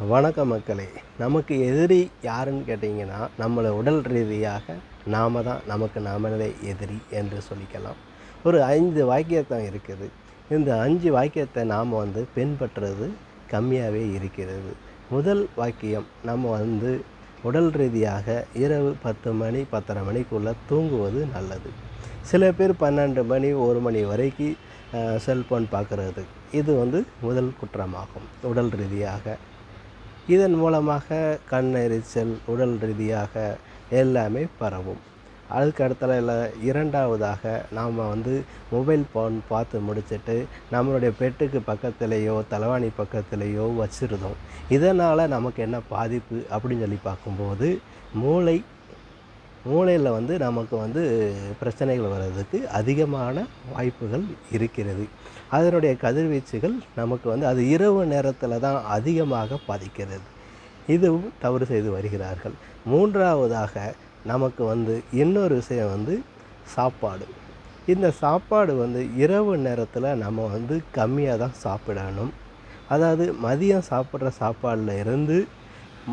வணக்கம் மக்களே. நமக்கு எதிரி யாருன்னு கேட்டிங்கன்னா, நம்மளை உடல் ரீதியாக நாம தான் நமக்கு நாமளே எதிரி என்று சொல்லிக்கலாம். ஒரு 5 வாக்கியத்தான் இருக்குது. இந்த 5 வாக்கியத்தை நாம் பின்பற்றுறது கம்மியாகவே இருக்கிறது. முதல் வாக்கியம், நம்ம உடல் ரீதியாக இரவு 10 மணி 10:30 மணிக்குள்ளே தூங்குவது நல்லது. சில பேர் 12 மணி 1 மணி வரைக்கும் செல்ஃபோன் பார்க்குறது. இது முதல் குற்றமாகும் உடல் ரீதியாக. இதன் மூலமாக கண் எரிச்சல், உடல் ரீதியாக எல்லாமே பரவும். அதுக்கு அடுத்தல இரண்டாவதாக நாம் மொபைல் ஃபோன் பார்த்து முடிச்சுட்டு நம்மளுடைய பெட்டுக்கு பக்கத்துலேயோ தலைவாணி பக்கத்துலேயோ வச்சுருந்தோம். இதனால் நமக்கு என்ன பாதிப்பு அப்படின்னு சொல்லி பார்க்கும்போது, மூளையில் நமக்கு பிரச்சனைகள் வர்றதுக்கு அதிகமான வாய்ப்புகள் இருக்கிறது. அதனுடைய கதிர்வீச்சுகள் நமக்கு அது இரவு நேரத்தில் தான் அதிகமாக பாதிக்கிறது. இதுவும் தவறு செய்து வருகிறார்கள். மூன்றாவதாக நமக்கு இன்னொரு விஷயம் சாப்பாடு. இந்த சாப்பாடு இரவு நேரத்தில் நம்ம கம்மியாக தான் சாப்பிடணும். அதாவது மதியம் சாப்பிட்ற சாப்பாடில் இருந்து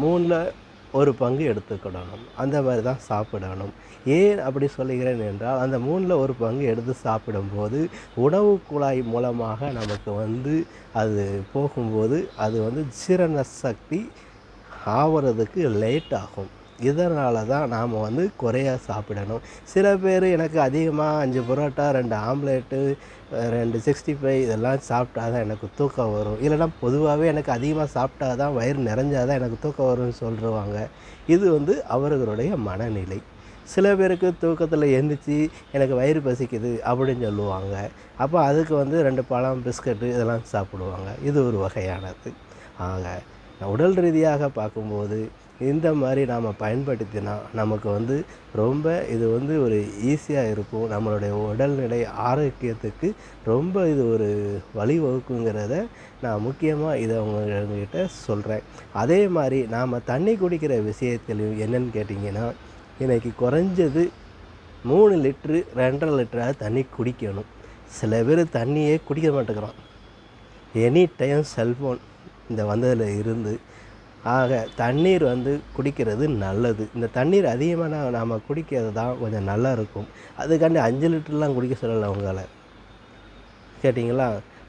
1/3 பங்கு எடுத்துக்கிடணும். அந்த மாதிரி தான் சாப்பிடணும். ஏன் அப்படி சொல்லுகிறேன் என்றால், அந்த 1/3 பங்கு எடுத்து சாப்பிடும்போது உணவு குழாய் மூலமாக நமக்கு அது போகும்போது அது ஜீரண சக்தி ஆவறதுக்கு லேட் ஆகும். இதனால தான் நாம் குறையா சாப்பிடணும். சில பேர் எனக்கு அதிகமாக 5 பரோட்டா 2 ஆம்லேட்டு 2 65 இதெல்லாம் சாப்பிட்டா தான் எனக்கு தூக்கம் வரும், இல்லைனா பொதுவாகவே எனக்கு அதிகமாக சாப்பிட்டா தான் வயிறு நிறைஞ்சால் தான் எனக்கு தூக்கம் வரும்னு சொல்லுவாங்க. இது அவர்களுடைய மனநிலை. சில பேருக்கு தூக்கத்தில் எழுந்திரிச்சி எனக்கு வயிறு பசிக்குது அப்படின்னு சொல்லுவாங்க. அப்போ அதுக்கு 2 பழம் பிஸ்கட்டு இதெல்லாம் சாப்பிடுவாங்க. இது ஒரு வகையானது. ஆக உடல் ரீதியாக பார்க்கும்போது இந்த மாதிரி நாம் பயன்படுத்தினா நமக்கு ரொம்ப இது ஒரு ஈஸியாக இருக்கும். நம்மளுடைய உடல்நிலை ஆரோக்கியத்துக்கு ரொம்ப இது ஒரு வழிவகுக்குங்கிறத நான் முக்கியமாக இதை உங்கள்கிட்ட சொல்கிறேன். அதே மாதிரி நாம் தண்ணி குடிக்கிற விஷயத்துலையும் என்னென்னு கேட்டிங்கன்னா, இன்றைக்கி குறைஞ்சது 3 லிட்ரு 2.5 லிட்டராக தண்ணி குடிக்கணும். சில பேர் தண்ணியே குடிக்க மாட்டேங்கிறான். எனி டைம் செல்ஃபோன் இந்த வந்ததில் இருந்து. ஆக தண்ணீர் குடிக்கிறது நல்லது. இந்த தண்ணீர் அதிகமாக நாம் குடிக்கிறது தான் கொஞ்சம் நல்லா இருக்கும். அதுக்காண்டி 5 லிட்டர்லாம் குடிக்க சொல்லலை உங்களை, கேட்டிங்களா?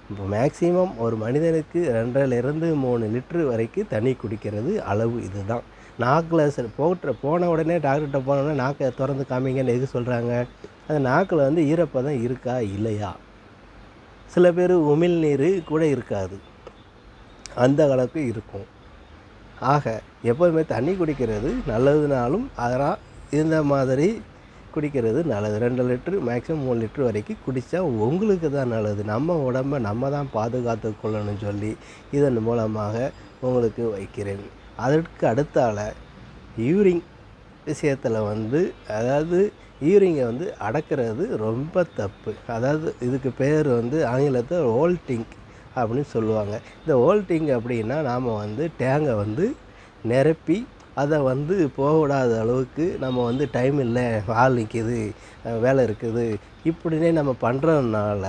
இப்போ மேக்ஸிமம் ஒரு மனிதனுக்கு 2.5லிருந்து 3 லிட்ரு வரைக்கும் தண்ணி குடிக்கிறது அளவு இது தான். நாக்கில் போன உடனே டாக்டர்கிட்ட போனோடனே நாக்கை திறந்து காமிங்கன்னு எது சொல்கிறாங்க? அந்த நாக்கில் ஈரப்பதம் இருக்கா இல்லையா? சில பேர் உமிழ்நீர் கூட இருக்காது, அந்த அளவுக்கு இருக்கும். ஆக எப்போதுமே தண்ணி குடிக்கிறது நல்லதுனாலும் அதனால் இந்த மாதிரி குடிக்கிறது நல்லது. 2 லிட்ரு மேக்ஸிமம் 3 லிட்ரு வரைக்கும் குடித்தா உங்களுக்கு தான் நல்லது. நம்ம உடம்பை நம்ம தான் பாதுகாத்து கொள்ளணும்னு சொல்லி இதன் மூலமாக உங்களுக்கு வைக்கிறேன். அதற்கு அடுத்தால யூரின் விஷயத்தில் அதாவது யூரிங்கை அடக்கிறது ரொம்ப தப்பு. அதாவது இதுக்கு பேர் ஆங்கிலத்தில் ஓல்டிங் அப்படின்னு சொல்லுவாங்க. இந்த ஓல்டிங் அப்படின்னா நாம் டேங்கை நிரப்பி அதை போகக்கூடாத அளவுக்கு நம்ம டைம் இல்லை, ஆள் நிற்கிது, வேலை இருக்குது இப்படின்னே நம்ம பண்ணுறதுனால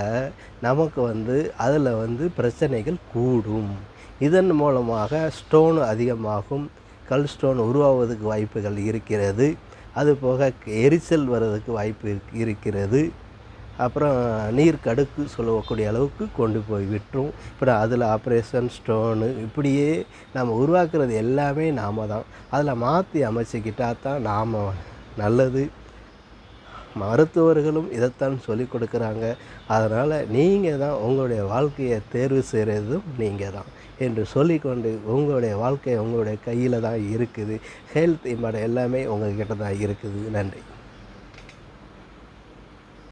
நமக்கு அதில் பிரச்சனைகள் கூடும். இதன் மூலமாக ஸ்டோன் அதிகமாகும், கல் ஸ்டோன் உருவாவதுக்கு வாய்ப்புகள் இருக்கிறது. அதுபோக எரிச்சல் வர்றதுக்கு வாய்ப்பு இருக்கிறது. அப்புறம் நீர் கடுக்கு சொல்லக்கூடிய அளவுக்கு கொண்டு போய் விட்டுரும். அப்புறம் அதில் ஆப்ரேஷன், ஸ்டோனு இப்படியே நம்ம உருவாக்குறது எல்லாமே நாம் தான். அதில் மாற்றி அமைச்சிக்கிட்டால் தான் நாம் நல்லது. மருத்துவர்களும் இதைத்தான் சொல்லி கொடுக்குறாங்க. அதனால் நீங்கள் தான் உங்களுடைய வாழ்க்கையை தேர்வு செய்கிறதும் நீங்கள் தான் என்று சொல்லிக்கொண்டு, உங்களுடைய வாழ்க்கை உங்களுடைய கையில் தான் இருக்குது. ஹெல்த் இம்பார்ட்டன்ட் எல்லாமே உங்கள்கிட்ட தான் இருக்குது. நன்றி.